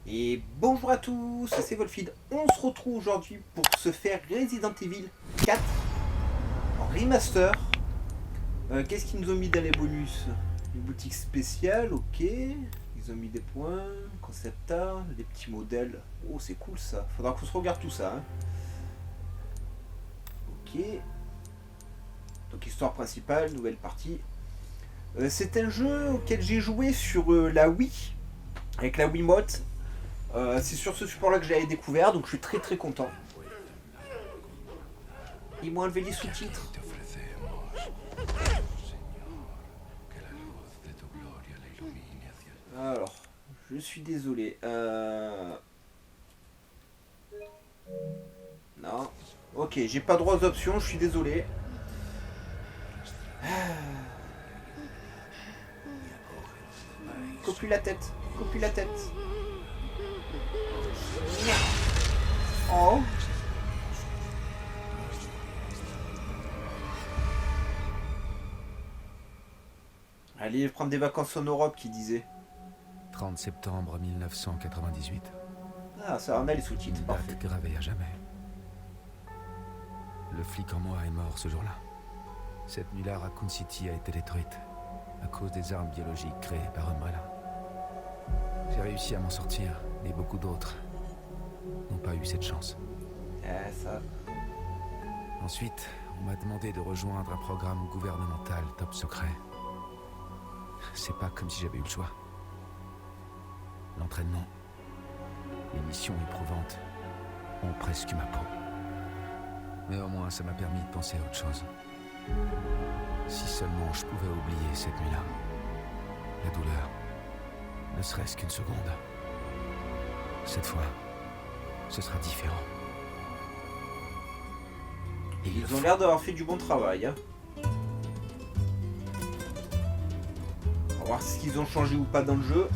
Et bonjour à tous, c'est Wolfid. On se retrouve aujourd'hui pour se faire Resident Evil 4 en remaster. Qu'est-ce qu'ils nous ont mis dans les bonus? Une boutique spéciale, ok. Ils ont mis des points, concept art, des petits modèles. Oh, c'est cool ça. Faudra qu'on se regarde tout ça. Hein. Ok. Donc histoire principale, nouvelle partie. C'est un jeu auquel j'ai joué sur la Wii, avec la Wiimote. C'est sur ce support là que j'avais découvert, donc je suis très très content. Ils m'ont enlevé les sous-titres. Alors, je suis désolé. Non. Ok, j'ai pas droit aux options, je suis désolé. Copie la tête, copie la tête. Oh. Allez prendre des vacances en Europe, qui disait. 30 septembre 1998. Ah, ça en a les sous-titres, Une parfait. date gravée à jamais. Le flic en moi est mort ce jour-là. Cette nuit-là, Raccoon City a été détruite à cause des armes biologiques créées par Umbrella. J'ai réussi à m'en sortir, mais beaucoup d'autres n'ont pas eu cette chance. Ah, ça. Ensuite, on m'a demandé de rejoindre un programme gouvernemental top secret. C'est pas comme si j'avais eu le choix. L'entraînement, les missions éprouvantes ont presque eu ma peau. Mais au moins, ça m'a permis de penser à autre chose. Si seulement je pouvais oublier cette nuit-là. La douleur, ne serait-ce qu'une seconde. Cette fois, ce sera différent. Et Ils ont l'air d'avoir fait du bon travail. Hein. On va voir ce qu'ils ont changé ou pas dans le jeu.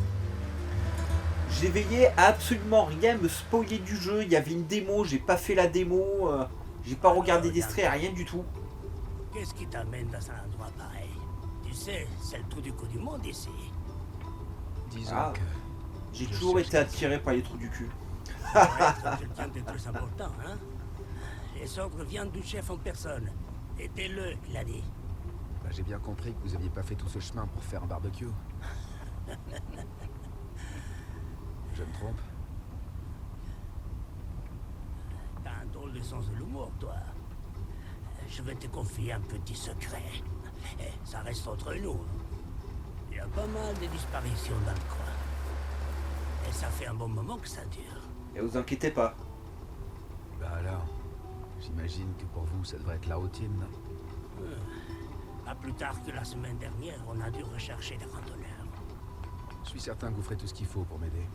J'ai veillé à absolument rien me spoiler du jeu. Il y avait une démo, j'ai pas fait la démo. J'ai pas regardé d'extrait, rien du tout. Qu'est-ce qui t'amène dans un endroit pareil? Tu sais, c'est le trou du cou du monde ici. disons Ah. que J'ai je toujours suis été attiré par les trous du cul. Pour être quelqu'un de très important, hein? Les ordres viennent du chef en personne. Aidez-le, il a dit. Bah, j'ai bien compris que vous aviez pas fait tout ce chemin pour faire un barbecue. Je me trompe? T'as un drôle de sens de l'humour, toi. Je vais te confier un petit secret. Et ça reste entre nous. Il y a pas mal de disparitions dans le coin. Et ça fait un bon moment que ça dure. Et vous inquiétez pas. Bah alors, j'imagine que pour vous, ça devrait être la routine, non? Pas plus tard que la semaine dernière, on a dû rechercher des randonneurs. Je suis certain que vous ferez tout ce qu'il faut pour m'aider.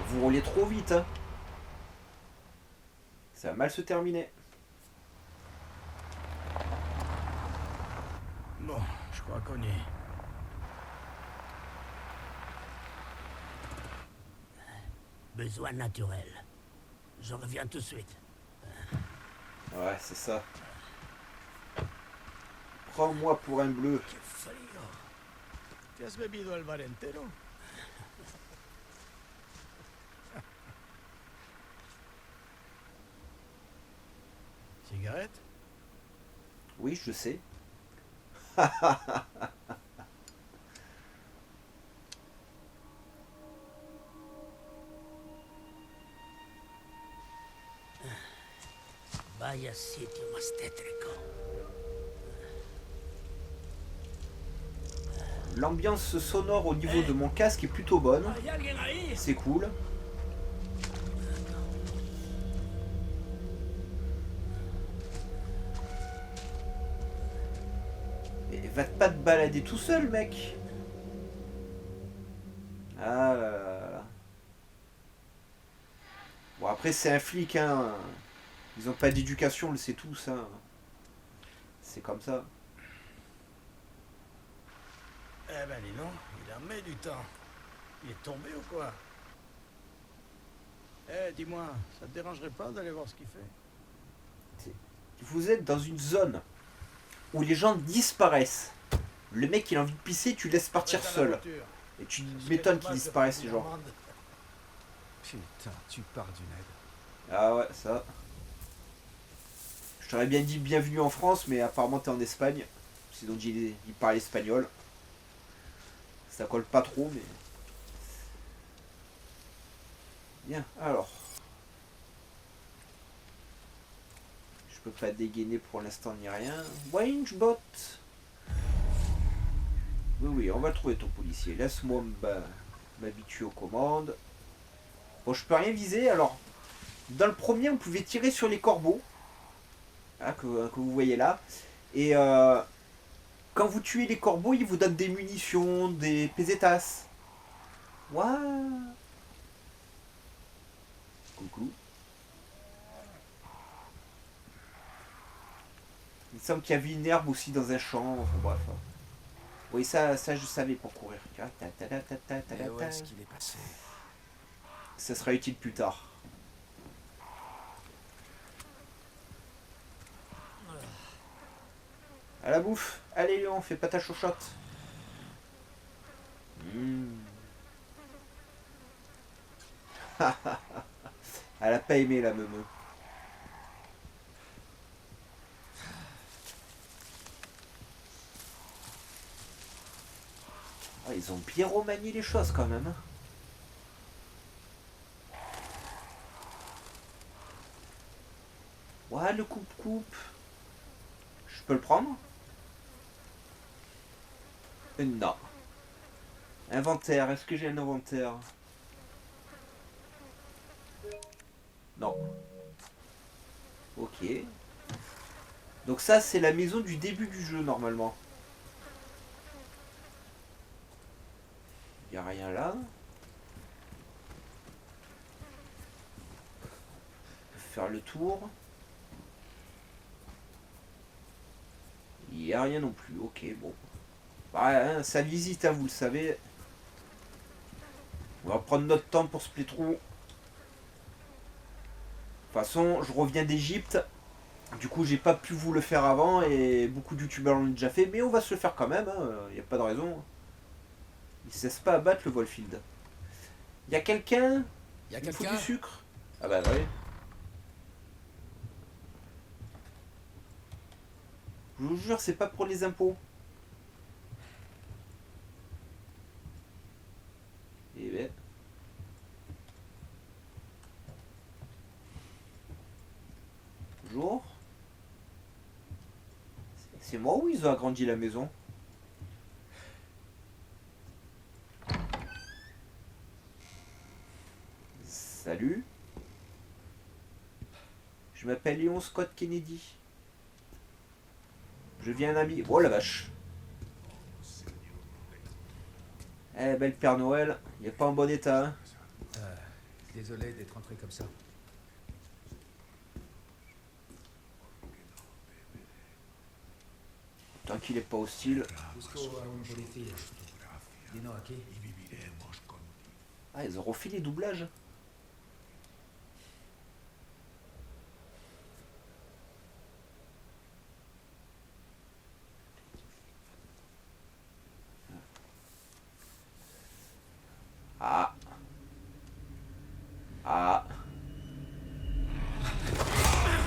Vous roulez trop vite. Hein. Ça va mal se terminer. Bon, je crois qu'on y est. Besoin naturel. Je reviens tout de suite. Ouais, c'est ça. Prends-moi pour un bleu. Qué frío. ¿Te has bebido el bar entero? Cigarette? Oui, je sais. Vaya sitio más tétrico. L'ambiance sonore au niveau de mon casque est plutôt bonne. ¿Hay alguien ahí? C'est cool. Et va pas te balader tout seul, mec. Ah là là là. Bon, après, c'est un flic, hein. Ils ont pas d'éducation, on le sait tous, hein. C'est comme ça. Eh ben dis donc, il a mis du temps. Il est tombé ou quoi? Eh, dis-moi, ça te dérangerait pas d'aller voir ce qu'il fait? Vous êtes dans une zone où les gens disparaissent. Le mec il a envie de pisser, tu laisses partir seul. Et tu m'étonnes qu'ils disparaissent les gens. Putain, tu pars d'une aide. Ah ouais, ça. Je t'aurais bien dit bienvenue en France, mais apparemment t'es en Espagne. Sinon il parle espagnol. Ça colle pas trop, mais... Bien, alors. Je peux pas dégainer pour l'instant ni rien. Wingebot. Oui, on va le trouver ton policier. Laisse-moi m'habituer aux commandes. Bon, je peux rien viser, alors... Dans le premier, on pouvait tirer sur les corbeaux. Hein, que vous voyez là. Et quand vous tuez les corbeaux, ils vous donnent des munitions, des pesetas. Waouh. Coucou. Il me semble qu'il y avait une herbe aussi dans un champ. Enfin bref. Oui, ça je savais pour courir. Mais où est-ce qu'il est passé? Ça sera utile plus tard. À la bouffe. Allez Léon, fais pas ta chochotte. Elle a pas aimé la meumeu. Oh, ils ont bien remanié les choses quand même. Ouais, le coupe-coupe. Je peux le prendre? Non. Inventaire, est-ce que j'ai un inventaire? Non. Ok. Donc ça, c'est la maison du début du jeu, normalement. Il n'y a rien là. On peut faire le tour. Il n'y a rien non plus. Ok, bon. Bah, hein, ça visite, hein, vous le savez. On va prendre notre temps pour ce playthrough. De toute façon, je reviens d'Egypte. Du coup, j'ai pas pu vous le faire avant et beaucoup de youtubeurs l'ont déjà fait, mais on va se le faire quand même. Il n'y a pas de raison. Il cesse pas à battre le Volfield. Il y a quelqu'un? Y a Il faut quelqu'un? du sucre? Ah bah oui. Je vous jure, c'est pas pour les impôts. Eh ben. Bonjour. C'est moi ou ils ont agrandi la maison? Salut. Je m'appelle Léon Scott Kennedy. Je viens d'un ami. Oh la vache. Eh belle Père Noël, il est pas en bon état. Hein. Désolé d'être entré comme ça. Tant qu'il est pas hostile. Ah, ils ont refait les doublages. Ah. Ah.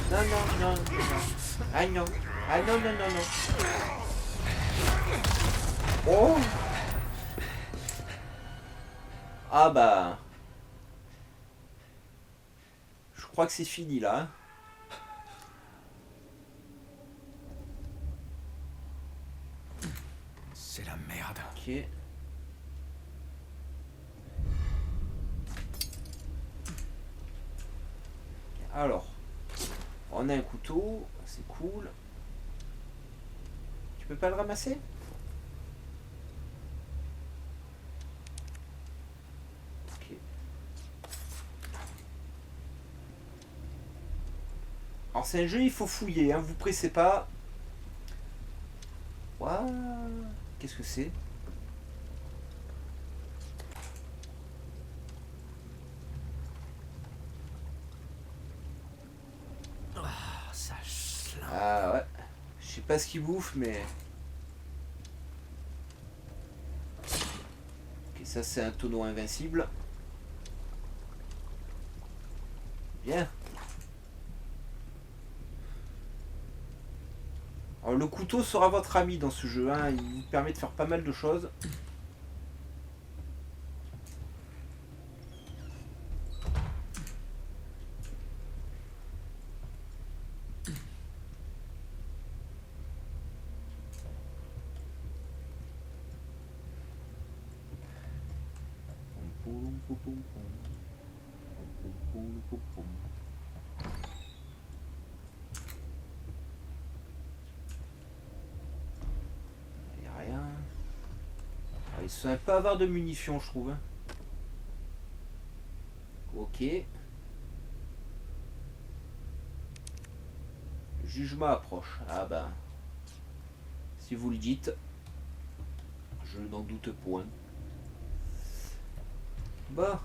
Non, non, non, non. Ah non. Ah non, non, non, non. Oh. Ah bah. Je crois que c'est fini là. Hein. C'est la merde. Ok. Alors, on a un couteau, c'est cool. Tu peux pas le ramasser? Ok. Alors c'est un jeu, il faut fouiller, hein, vous pressez pas. Ouah, qu'est-ce que c'est? Ça chlingue. Ah ouais. Je sais pas ce qu'il bouffe, mais... Ok, ça c'est un tonneau invincible. Bien. Alors le couteau sera votre ami dans ce jeu, hein. Il vous permet de faire pas mal de choses. Il n'y a rien. Ah, ils sont un peu avares de munitions, je trouve, hein. Ok. Le jugement approche. Ah ben, si vous le dites, je n'en doute point. Bon.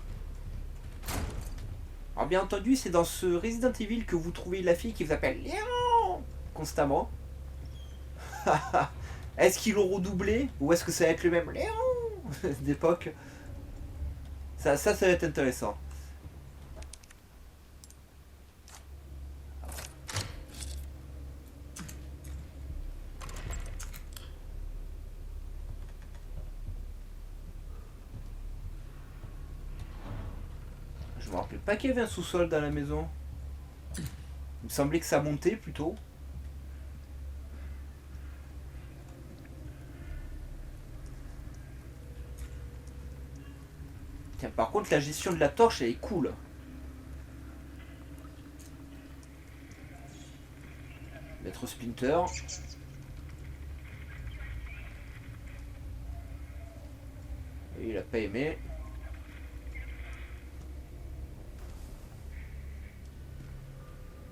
Alors bien entendu, c'est dans ce Resident Evil que vous trouvez la fille qui vous appelle Léon constamment. Est-ce qu'ils l'ont redoublé ou est-ce que ça va être le même Léon d'époque? Ça va être intéressant. Je me rappelais pas qu'il y avait un sous-sol dans la maison. Il me semblait que ça montait plutôt. Tiens, par contre, la gestion de la torche, elle est cool. Maître Splinter. Et il a pas aimé.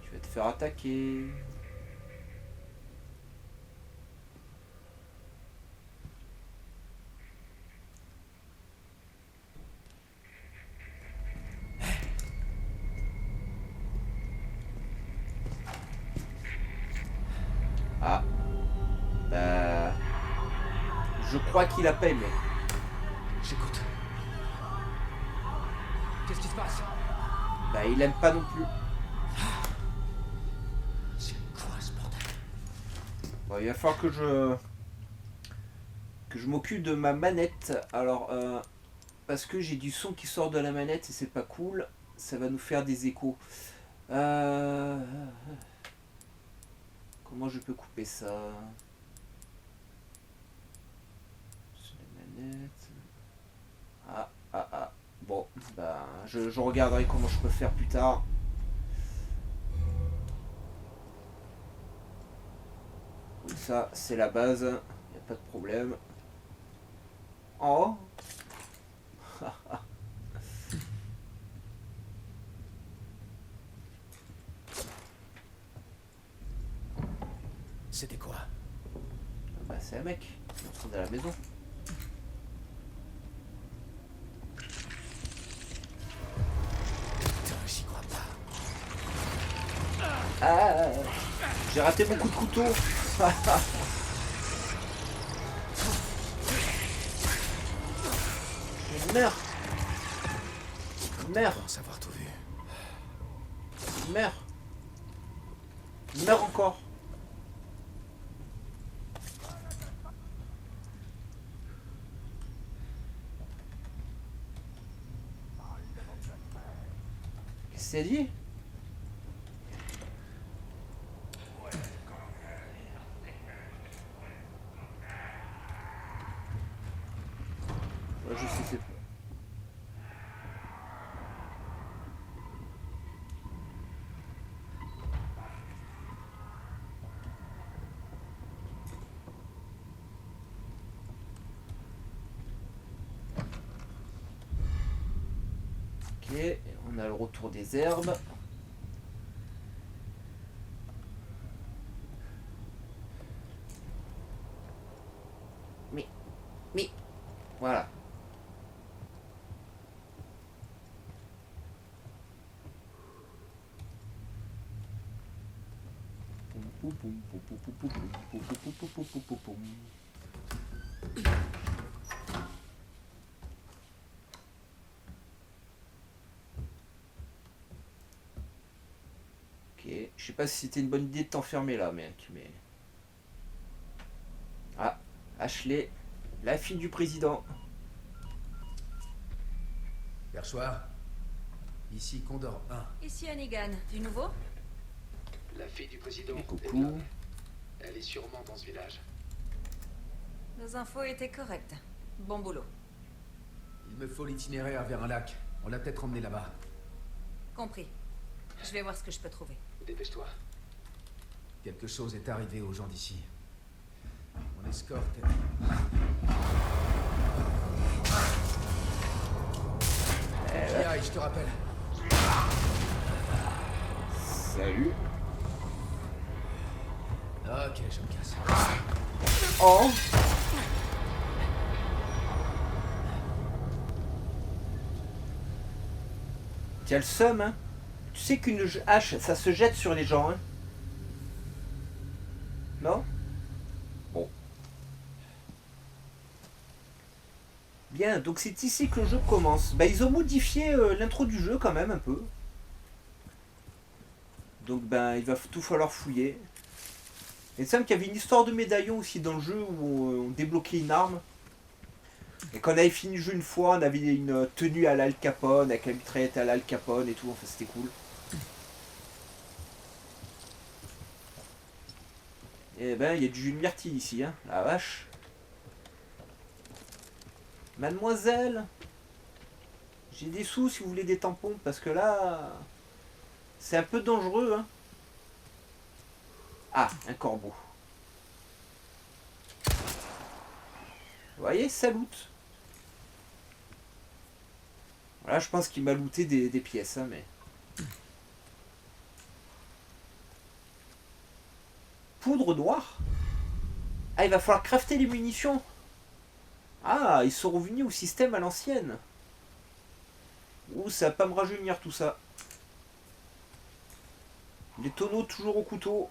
Tu vas te faire attaquer. Ah. Bah... Je crois qu'il a pas aimé. J'écoute. Qu'est-ce qui se passe? Bah il aime pas non plus. C'est quoi ce bordel? Bon, il va falloir que je m'occupe de ma manette. Alors, parce que j'ai du son qui sort de la manette et c'est pas cool. Ça va nous faire des échos. Comment je peux couper ça? C'est la manette. Ah. Bon, bah, je regarderai comment je peux faire plus tard. Oui, ça, c'est la base. Il n'y a pas de problème. Oh. C'était quoi? Bah, c'est un mec. Ils sont dans la maison. Putain, j'y crois pas. Ah, j'ai raté mon coup de couteau. Meurs. Meurs. Je pense avoir tout vu. Meurs. Meurs encore. Qu'est-ce que c'est dit? Ouais, je sais c'est pas. Ok, on a le retour des herbes. Mais, voilà. Poum, poum, Ok, je sais pas si c'était une bonne idée de t'enfermer là, mec, mais... Ah, Ashley, la fille du président. Perchoir. Ici Condor 1. Ici Hannigan, du nouveau? La fille du président Et est coucou. là. Elle est sûrement dans ce village. Nos infos étaient correctes. Bon boulot. Il me faut l'itinéraire vers un lac. On l'a peut-être emmené là-bas. Compris. Je vais voir ce que je peux trouver. Dépêche-toi. Quelque chose est arrivé aux gens d'ici. Mon escorte... Aïe, je te rappelle. Salut. Ok, je me casse. Oh. T'as le seum, hein. Tu sais qu'une hache, ça se jette sur les gens, hein. Non? Bon. Bien, donc c'est ici que le jeu commence. Bah, ils ont modifié l'intro du jeu quand même un peu. Donc ben il va tout falloir fouiller. Il me semble qu'il y avait une histoire de médaillon aussi dans le jeu où on débloquait une arme. Et quand on avait fini le jeu une fois, on avait une tenue à l'Al Capone, avec la mitraillette à l'Al Capone et tout, enfin c'était cool. Et ben il y a du jus de myrtille ici, hein, la vache. Mademoiselle, j'ai des sous si vous voulez des tampons, parce que là, c'est un peu dangereux, hein. Ah, un corbeau. Vous voyez, ça loot. Voilà, je pense qu'il m'a looté des pièces, hein, mais... Poudre noire? Ah, il va falloir crafter les munitions. Ah, ils sont revenus au système à l'ancienne. Ouh, ça va pas me rajeunir tout ça. Les tonneaux toujours au couteau.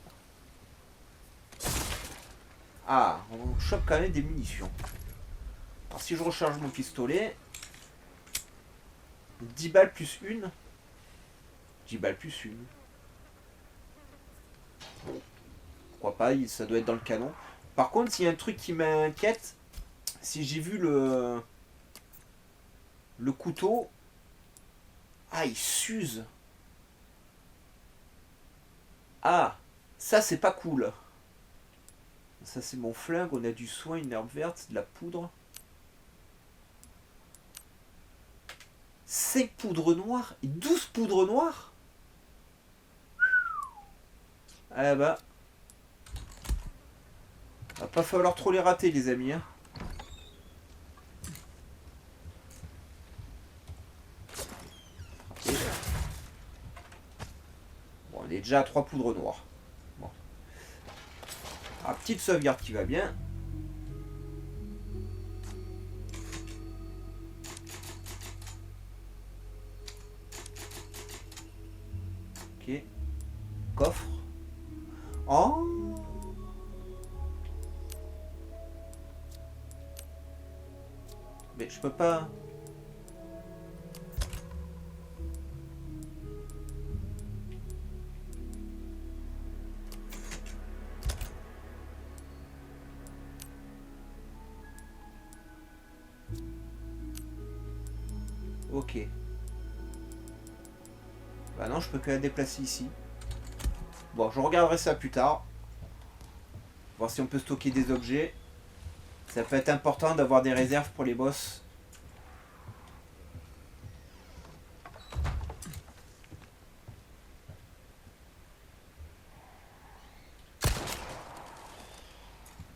Ah, on chope quand même des munitions. Alors si je recharge mon pistolet... 10 balles plus une. 10 balles plus une. Bon. Pourquoi pas, ça doit être dans le canon. Par contre, s'il y a un truc qui m'inquiète, si j'ai vu le couteau... Ah, il s'use. Ah, ça c'est pas cool. Ça c'est mon flingue, on a du soin, une herbe verte, de la poudre. 5 poudres noires et 12 poudres noires. Ah bah. Va pas falloir trop les rater les amis, hein. Bon, on est déjà à 3 poudres noires. Bon. Ah, petite sauvegarde qui va bien. Ok. Coffre. Oh. Mais je peux pas... Ok. Bah non, je peux que la déplacer ici. Bon, je regarderai ça plus tard. Voir si on peut stocker des objets. Ça peut être important d'avoir des réserves pour les boss.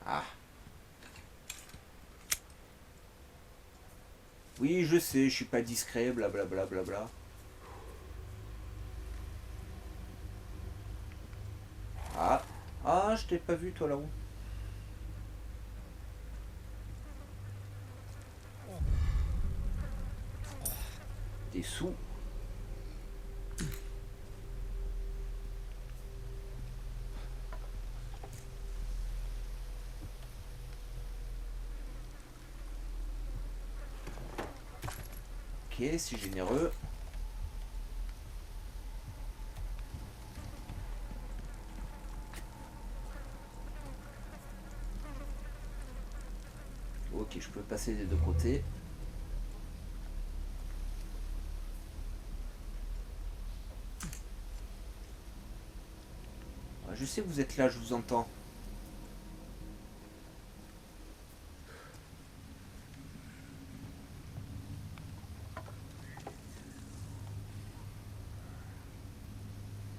Ah. Oui, je sais, je suis pas discret, blablabla. Bla. Ah. Ah, je t'ai pas vu toi là-haut. Des sous. Ok, c'est généreux. Ok, je peux passer des deux côtés. Je sais que vous êtes là, je vous entends.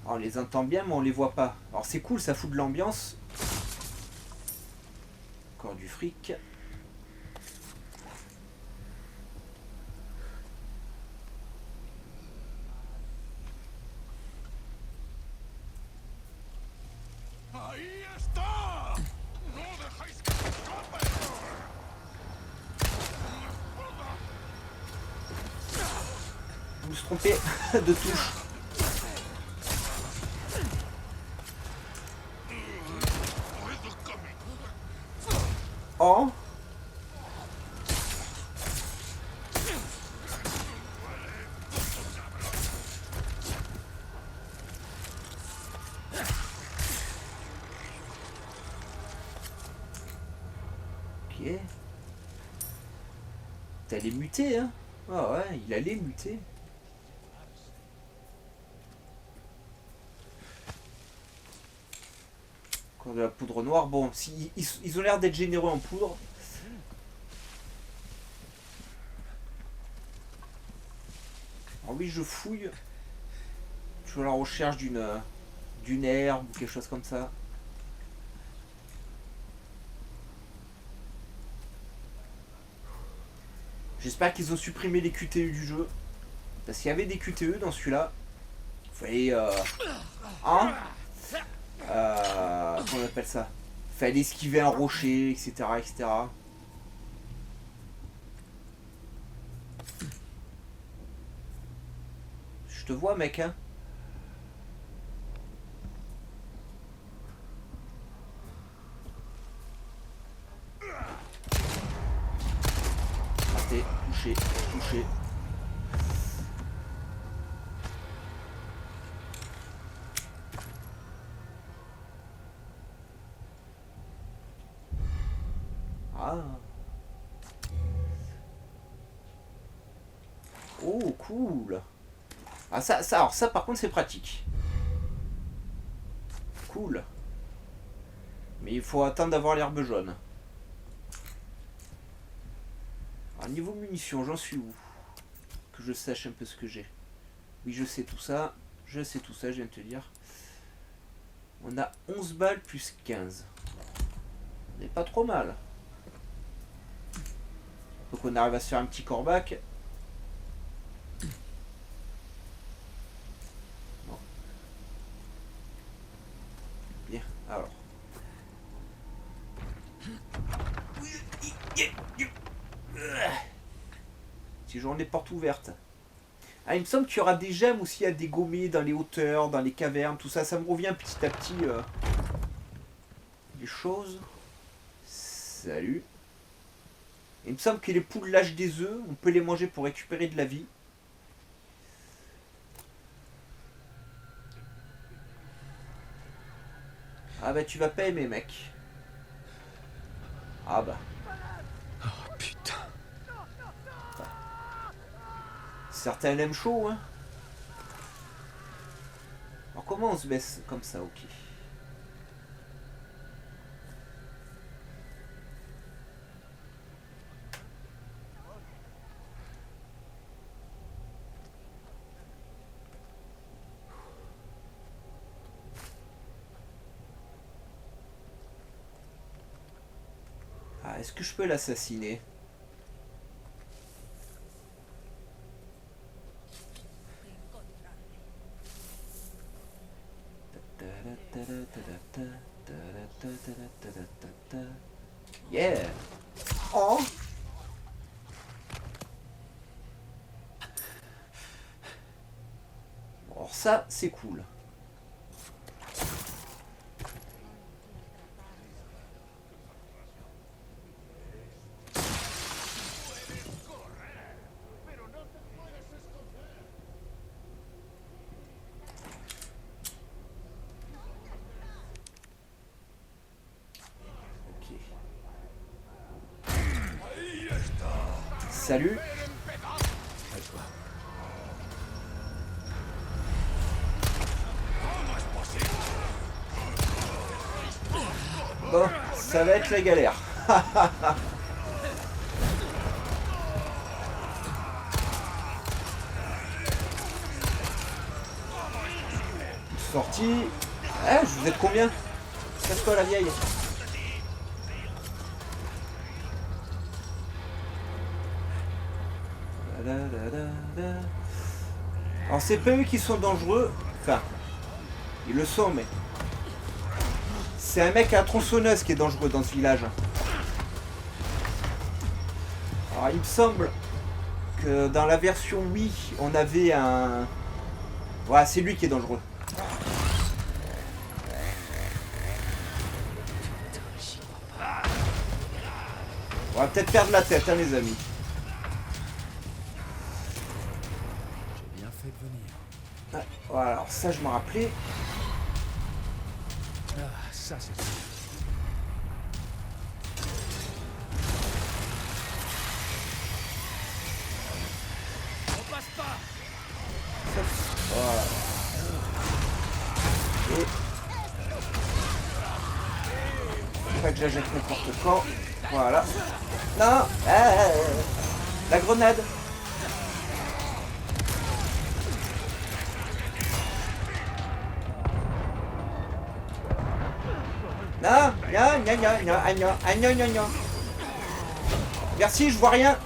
Alors, on les entend bien, mais on les voit pas. Alors c'est cool, ça fout de l'ambiance. Encore du fric. ¡Ahí está! ¡No dejáis que se escape! Vous vous trompez de touche. Oh. Ok. T'allais muter, hein? Ah ouais, il allait muter. Encore de la poudre noire. Bon, si, ils ont l'air d'être généreux en poudre. Alors oui, je fouille. Je suis à la recherche d'une herbe ou quelque chose comme ça. J'espère qu'ils ont supprimé les QTE du jeu. Parce qu'il y avait des QTE dans celui-là. Il fallait... hein, comment on appelle ça? Il fallait esquiver un rocher, etc. etc. Je te vois, mec, hein. Raté, touché, touché. Ah. Oh, cool. Ah, alors ça par contre c'est pratique. Cool. Mais il faut attendre d'avoir l'herbe jaune. Alors, niveau munitions, j'en suis où? Que je sache un peu ce que j'ai. Oui, je sais tout ça. Je sais tout ça, je viens de te dire. On a 11 balles plus 15. On n'est pas trop mal. Donc on arrive à se faire un petit corbac. Bon. Bien, alors. Si j'en ai portes ouvertes. Ah, il me semble qu'il y aura des gemmes aussi à dégommer dans les hauteurs, dans les cavernes, tout ça. Ça me revient petit à petit. Les choses. Salut. Il me semble que les poules lâchent des œufs. On peut les manger pour récupérer de la vie. Ah bah tu vas pas aimer, mec. Ah bah. Oh putain. Certains l'aiment chaud, hein. Alors comment on se baisse comme ça, ok. Ah, est-ce que je peux l'assassiner? Yeah. Oh. Alors ça, c'est cool. Salut. Bon, ça va être la galère. Sorti. Ah, je vous êtes combien? Casse-toi la vieille. Alors c'est pas eux qui sont dangereux. Enfin, ils le sont, mais... C'est un mec à la tronçonneuse qui est dangereux dans ce village. Alors il me semble que dans la version Wii, on avait un... Voilà, c'est lui qui est dangereux. On va peut-être perdre la tête, hein, les amis. J'ai bien fait de venir. Ah, voilà, alors ça, je m'en rappelais. Ah, ça c'est cool. On passe pas. Voilà. Et... Faut pas que j'achète n'importe quand. Voilà. Non, la grenade. Non, non. Merci, je vois rien.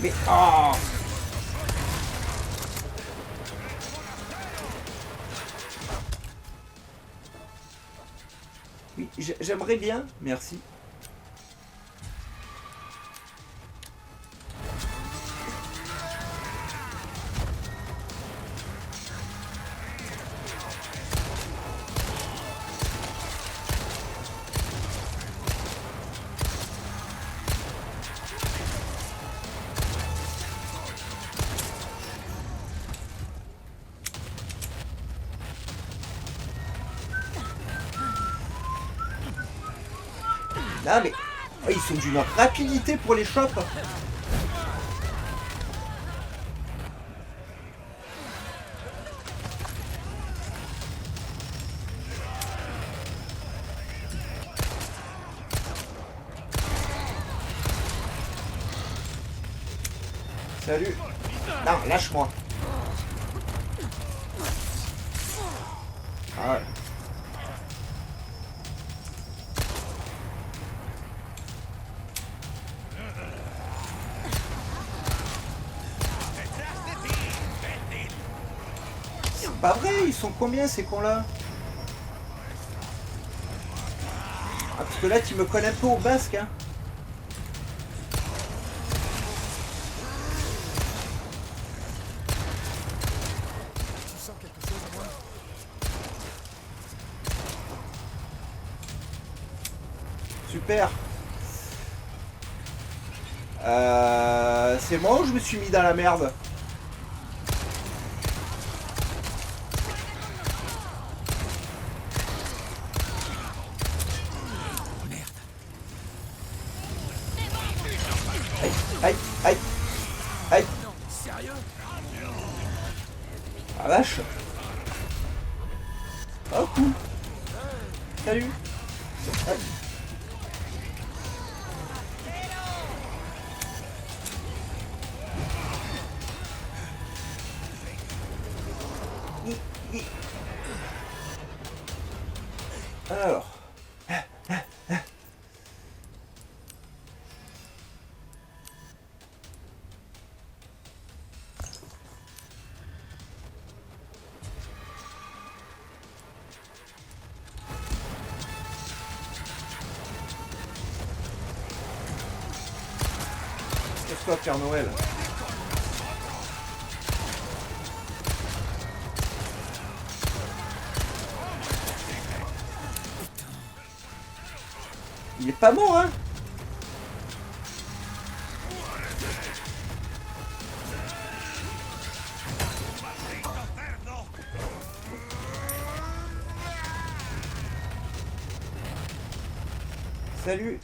Mais oh. Oui, j'aimerais bien, merci. Ah mais oh, ils sont d'une rapidité pour les chopes. Salut. Non, lâche-moi. Ah ouais. Pas vrai, ils sont combien ces cons-là? Ah, parce que là, tu me colles un peu au basque, hein. Tu sens quelque chose à moi? Super. C'est moi ou je me suis mis dans la merde? Aïe, aïe, aïe. Sérieux? Ah vache. Oh cool. Salut. Aïe. Alors. Casse-toi, Père Noël. Il est pas mort, hein? Salut.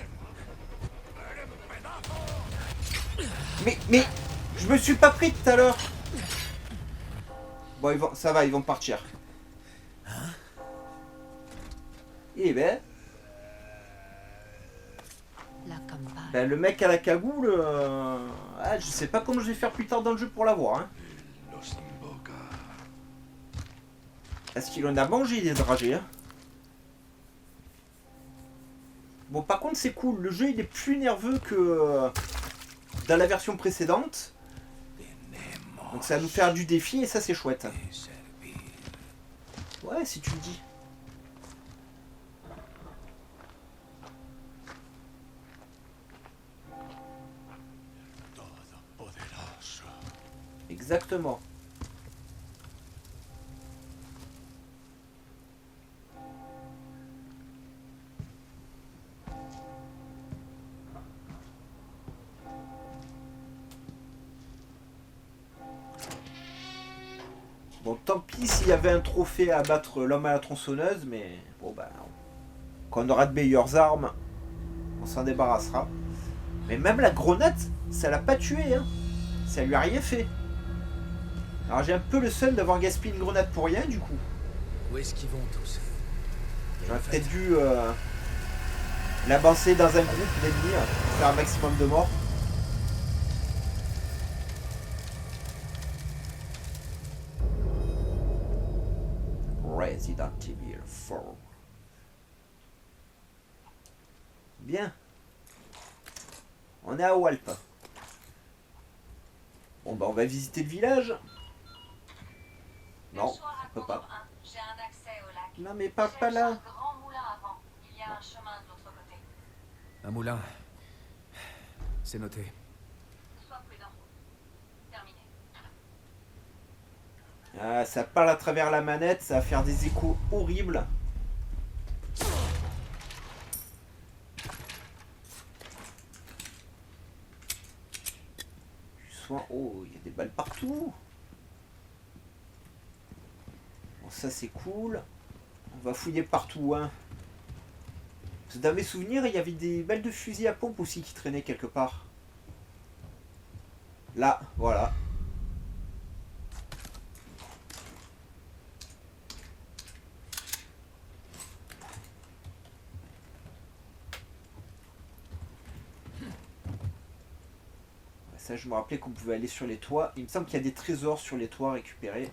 Mais, je me suis pas pris tout à l'heure. Bon, ça va, ils vont partir. Eh ben, La campagne. ben, le mec à la cagoule, ah, je sais pas comment je vais faire plus tard dans le jeu pour l'avoir. Hein. Los invoca. Est-ce qu'il en a mangé des dragées hein. Bon, par contre, c'est cool. Le jeu, il est plus nerveux que dans la version précédente. Donc ça va nous faire du défi et ça, c'est chouette. Ouais, si tu le dis. Todopoderoso. Exactement. Bon, tant pis s'il y avait un trophée à battre l'homme à la tronçonneuse, mais bon, bah, quand on aura de meilleures armes, on s'en débarrassera. Mais même la grenade, ça l'a pas tué, hein. Ça lui a rien fait. Alors j'ai un peu le seum d'avoir gaspillé une grenade pour rien, du coup. Où est-ce qu'ils vont tous? J'aurais peut-être dû l'avancer dans un groupe d'ennemis, pour faire un maximum de morts. Resident Evil 4. Bien. On est à Walp. Bon bah on va visiter le village. Non, on peut pas. J'ai un accès au lac. Non mais pas là. Un grand moulin avant. Il y a un chemin de l'autre côté. Un moulin. C'est noté. Sois prudent. Terminé. Ah, ça parle à travers la manette, ça va faire des échos horribles. Oh, il y a des balles partout. Bon, ça c'est cool. On va fouiller partout, hein. Parce que dans mes souvenirs, il y avait des balles de fusil à pompe aussi qui traînaient quelque part. Là, voilà. Ça, je me rappelais qu'on pouvait aller sur les toits. Il me semble qu'il y a des trésors sur les toits à récupérer.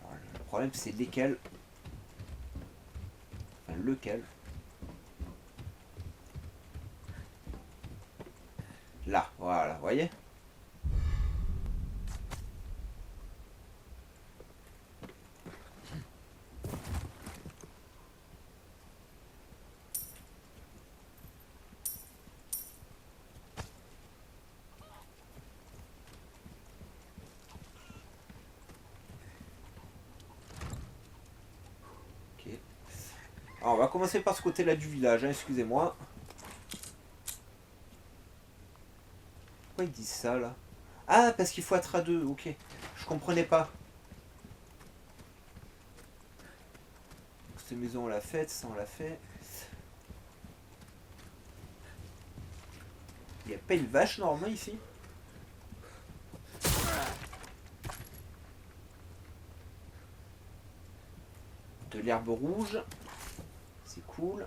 Voilà, le problème, c'est lesquels. Enfin, lequel. Là, voilà, vous voyez ? Alors, on va commencer par ce côté-là du village, hein, excusez-moi. Pourquoi ils disent ça, là? Ah, parce qu'il faut être à deux, ok. Je comprenais pas. Cette maison, on l'a faite, ça, on l'a fait. Il n'y a pas une vache, normalement, ici? De l'herbe rouge. C'est cool.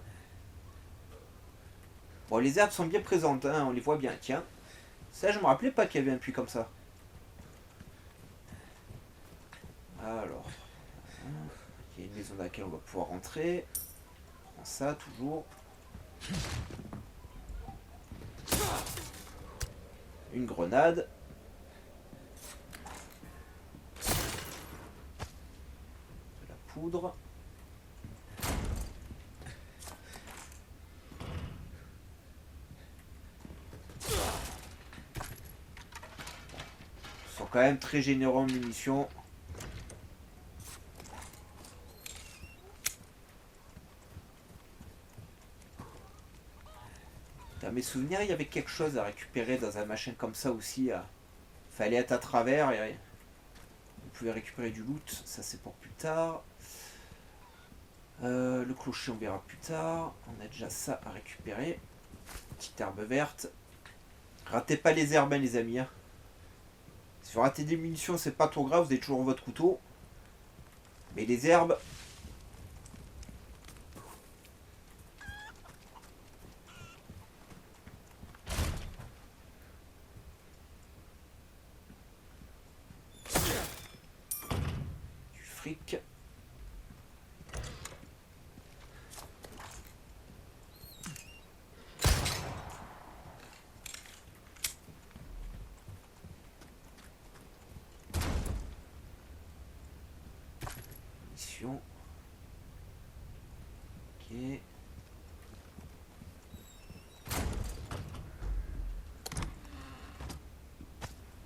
Bon, les herbes sont bien présentes, hein, on les voit bien. Tiens, ça, je me rappelais pas qu'il y avait un puits comme ça. Alors, il y a une maison dans laquelle on va pouvoir rentrer. On prend ça, toujours. Une grenade. De la poudre. Ils sont quand même très généreux en munitions. Dans mes souvenirs, il y avait quelque chose à récupérer dans un machin comme ça aussi. Fallait être à travers et... Vous pouvez récupérer du loot, ça c'est pour plus tard. Le clocher, on verra plus tard. On a déjà ça à récupérer. Petite herbe verte. Ratez pas les herbes, hein, les amis. Hein. Si vous ratez des munitions, c'est pas trop grave, vous avez toujours votre couteau. Mais les herbes... Du fric. Ok.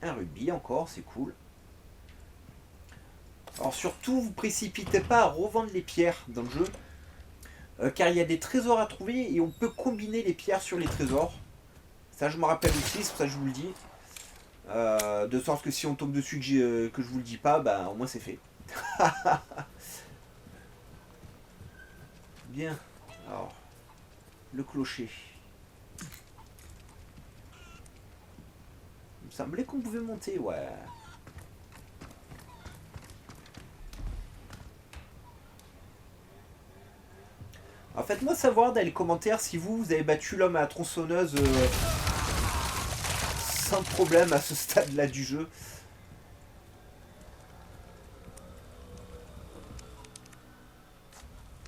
Un rubis encore, c'est cool. Alors surtout, vous précipitez pas à revendre les pierres dans le jeu. Car il y a des trésors à trouver et on peut combiner les pierres sur les trésors. Ça je me rappelle aussi, c'est pour ça que je vous le dis. De sorte que si on tombe dessus que je vous le dis pas, bah au moins c'est fait. Bien. Alors, le clocher. Il me semblait qu'on pouvait monter, ouais. En fait, moi savoir dans les commentaires si vous avez battu l'homme à la tronçonneuse sans problème à ce stade-là du jeu.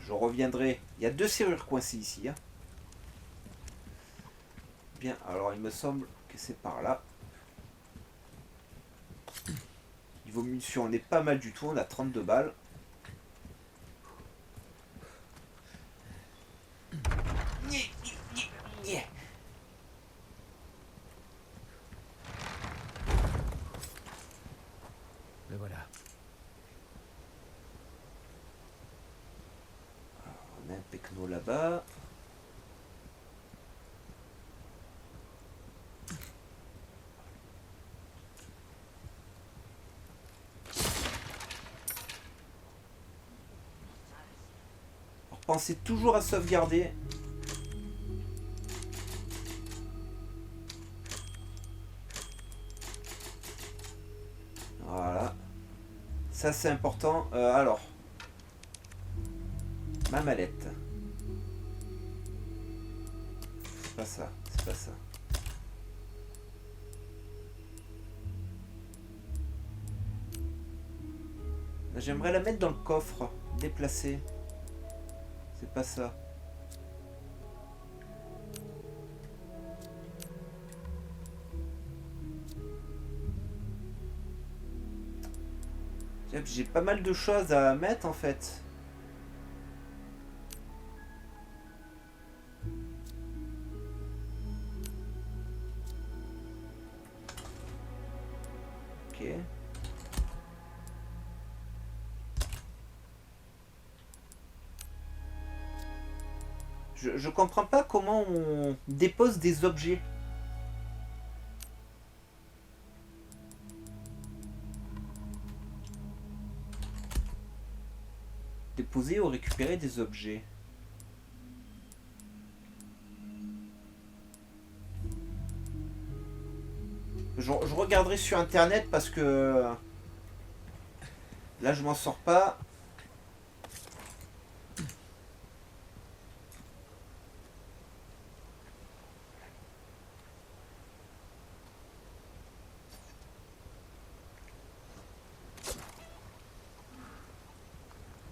Je reviendrai. Il y a 2 serrures coincées ici. Hein. Bien, alors il me semble que c'est par là. Niveau munitions, on est pas mal du tout. On a 32 balles. Le voilà. On a un pecno là-bas. Alors, pensez toujours à sauvegarder. Voilà. Ça c'est important. Alors. Ma mallette. C'est pas ça, c'est pas ça. J'aimerais la mettre dans le coffre, déplacer. C'est pas ça. J'ai pas mal de choses à mettre en fait. Ok. Je comprends pas comment on dépose des objets. Déposer ou récupérer des objets. Je regarderai sur internet parce que là je m'en sors pas.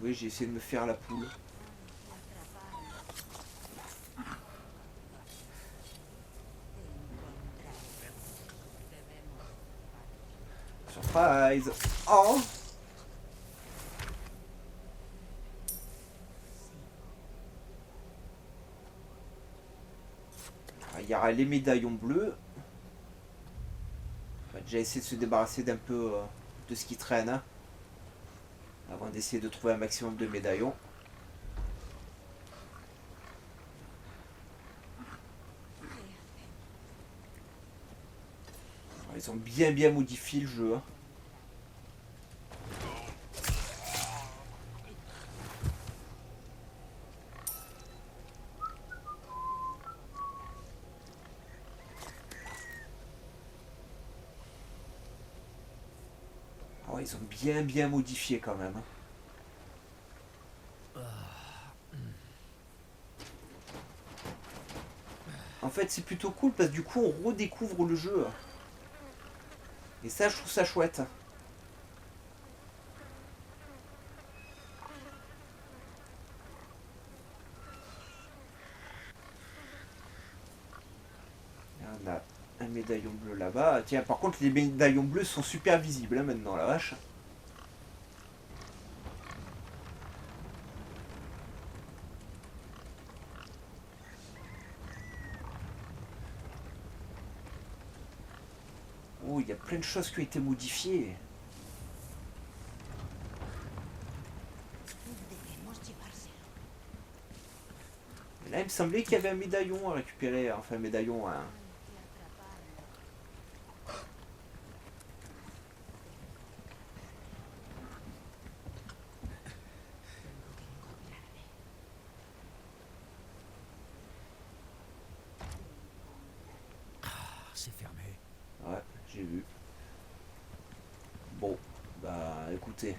Oui, j'ai essayé de me faire la poule. Surprise! Oh! Il y aura les médaillons bleus. On va déjà essayer de se débarrasser d'un peu de ce qui traîne. Hein, avant d'essayer de trouver un maximum de médaillons. Alors, ils ont bien modifié le jeu. Hein. Ils ont bien modifié quand même. En fait, c'est plutôt cool parce que du coup, on redécouvre le jeu. Et ça, je trouve ça chouette. On a un médaillon bleu là-bas. Tiens, par contre, les médaillons bleus sont super visibles hein, maintenant, la vache. Oh, il y a plein de choses qui ont été modifiées. Là, il me semblait qu'il y avait un médaillon à récupérer. Enfin, un médaillon, hein. C'est fermé. Ouais, j'ai vu. Bon, bah écoutez.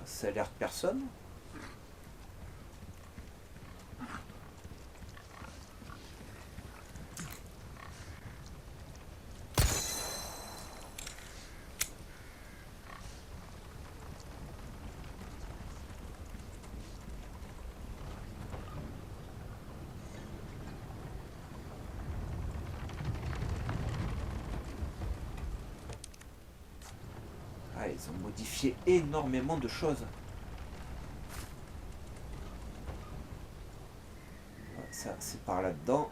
Ça a l'air de personne. Ah, ils ont modifié énormément de choses. Ouais, ça, c'est par là-dedans.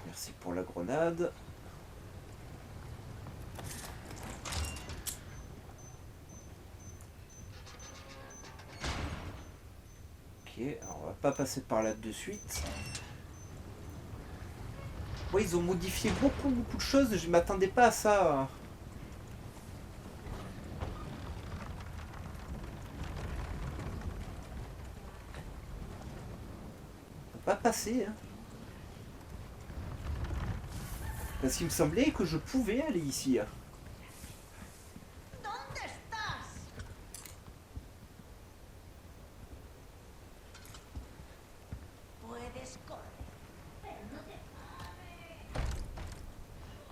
Merci pour la grenade. Ok, alors on va pas passer par là de suite. Ouais, ils ont modifié beaucoup de choses, je m'attendais pas à ça. On peut pas passer, hein. Parce qu'il me semblait que je pouvais aller ici.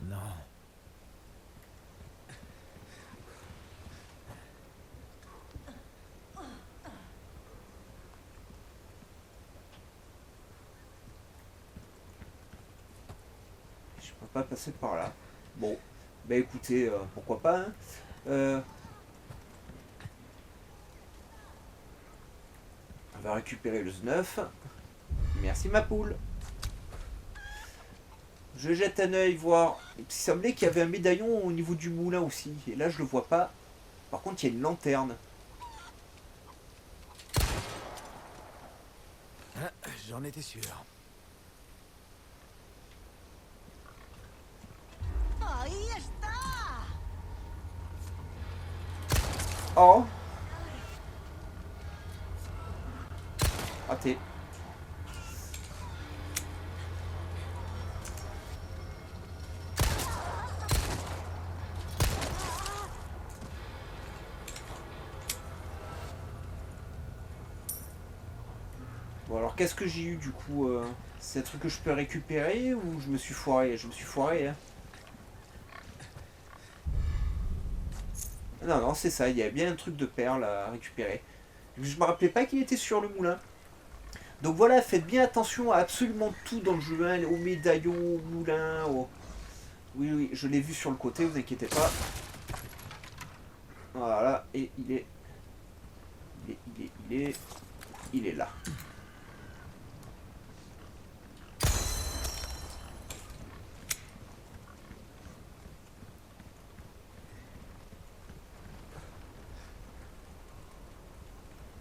Non. Je peux pas passer par là. Bon, bah écoutez, pourquoi pas. Hein. On va récupérer le SNUF. Merci ma poule. Je jette un œil voir. Il semblait qu'il y avait un médaillon au niveau du moulin aussi. Et là je le vois pas. Par contre il y a une lanterne. Ah, j'en étais sûr. Oh. Raté. Bon alors qu'est-ce que j'ai eu du coup c'est un truc que je peux récupérer ou je me suis foiré? Je me suis foiré hein. Non non c'est ça, il y a bien un truc de perles à récupérer. Je me rappelais pas qu'il était sur le moulin. Donc voilà, faites bien attention à absolument tout dans le jeu, hein, aux médaillons, au moulin, au... Oui oui, je l'ai vu sur le côté, vous inquiétez pas. Voilà, et il est là.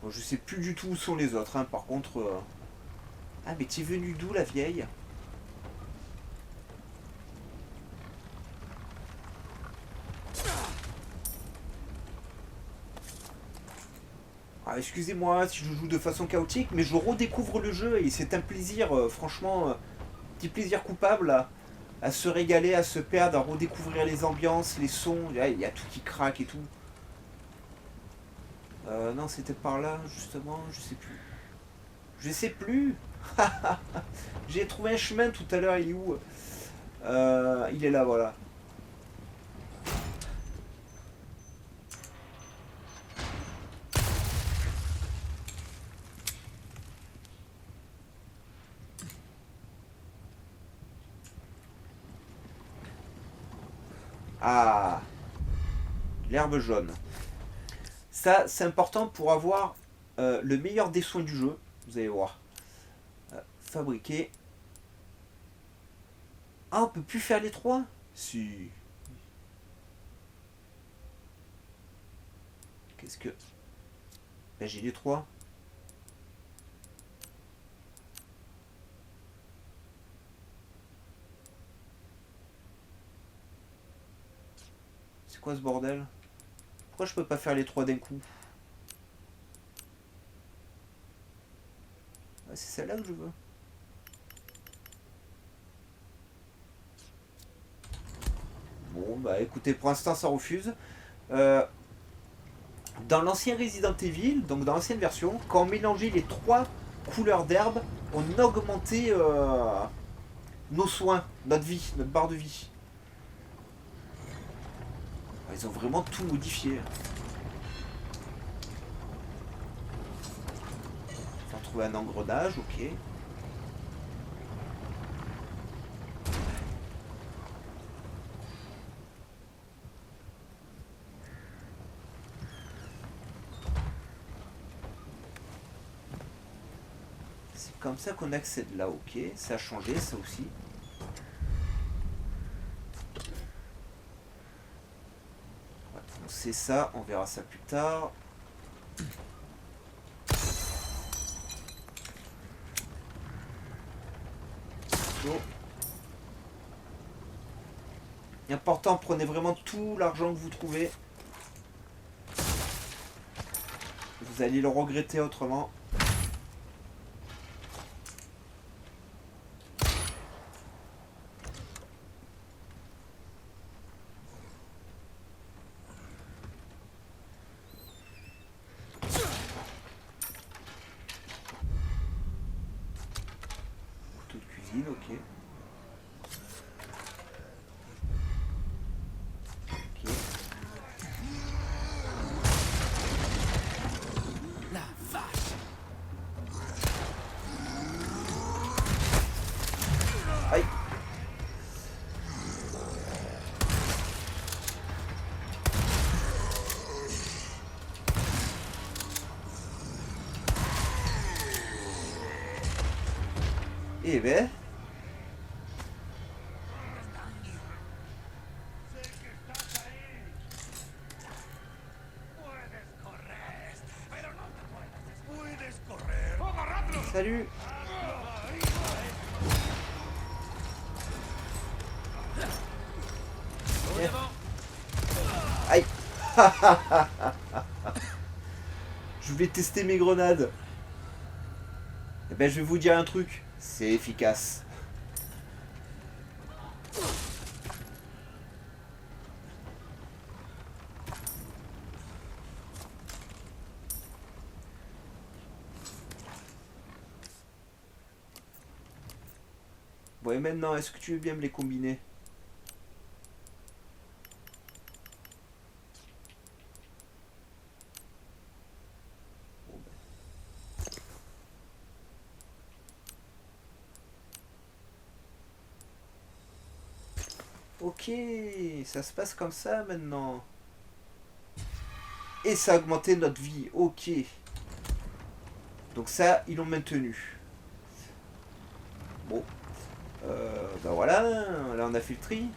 Bon, je sais plus du tout où sont les autres, hein, par contre... Ah, mais t'es venu d'où, la vieille? Ah, excusez-moi si je joue de façon chaotique, mais je redécouvre le jeu et c'est un plaisir, franchement, petit plaisir coupable à se régaler, à se perdre, à redécouvrir les ambiances, les sons. Il y a tout qui craque et tout. Non, c'était par là, justement, je sais plus. Je sais plus. J'ai trouvé un chemin tout à l'heure, il est où? Il est là, voilà. Ah, l'herbe jaune. Ça, c'est important pour avoir le meilleur des soins du jeu. Vous allez voir. Fabriquer. Ah, on peut plus faire les trois? Si. Qu'est-ce que... Ben, j'ai les trois. C'est quoi ce bordel? Pourquoi je peux pas faire les trois d'un coup? Ah, c'est celle-là que je veux. Bon, bah écoutez, pour l'instant ça refuse. Dans l'ancien Resident Evil, donc dans l'ancienne version, quand on mélangeait les trois couleurs d'herbe, on augmentait nos soins, notre vie, notre barre de vie. Ils ont vraiment tout modifié. Faut trouver un engrenage, ok. C'est comme ça qu'on accède là, ok. Ça a changé, ça aussi. C'est ça, on verra ça plus tard. Important, prenez vraiment tout l'argent que vous trouvez. Vous allez le regretter autrement. Ok. Ok. La vache! Aïe. Eh ben... Salut. Aïe. Je voulais tester mes grenades. Eh ben je vais vous dire un truc, c'est efficace. Bon et maintenant, est-ce que tu veux bien me les combiner? Ok, ça se passe comme ça maintenant. Et ça a augmenté notre vie, ok. Donc ça, ils l'ont maintenu. Bon. Bah voilà, là on a fait le tri.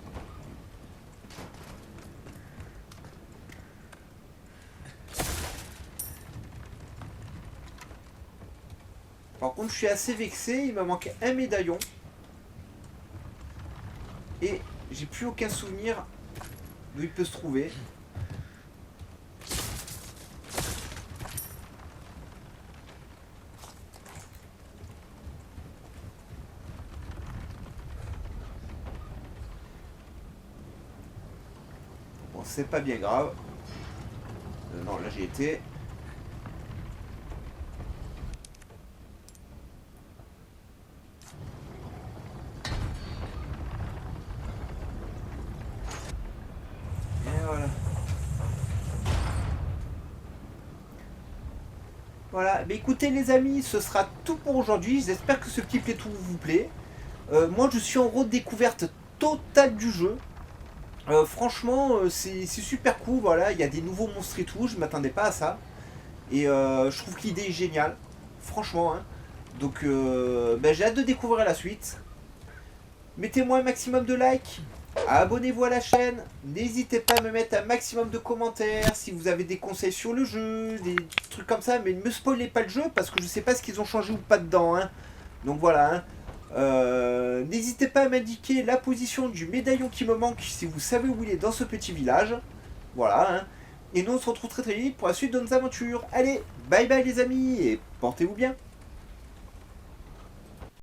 Par contre, je suis assez vexé. Il me manque un médaillon. Et j'ai plus aucun souvenir d'où il peut se trouver. Bon, c'est pas bien grave. Non, là j'ai été. Et voilà. Voilà, mais écoutez les amis, ce sera tout pour aujourd'hui. J'espère que ce petit playthrough vous plaît. Moi je suis en redécouverte totale du jeu. Franchement, c'est super cool, voilà, il y a des nouveaux monstres et tout, je m'attendais pas à ça. Et je trouve que l'idée est géniale, franchement. Hein. Donc ben, j'ai hâte de découvrir la suite. Mettez-moi un maximum de likes, abonnez-vous à la chaîne, n'hésitez pas à me mettre un maximum de commentaires si vous avez des conseils sur le jeu, des trucs comme ça, mais ne me spoilez pas le jeu parce que je sais pas ce qu'ils ont changé ou pas dedans. Hein. Donc voilà. Hein. N'hésitez pas à m'indiquer la position du médaillon qui me manque si vous savez où il est dans ce petit village. Voilà. Hein. Et nous on se retrouve très très vite pour la suite de nos aventures. Allez, bye bye les amis et portez-vous bien.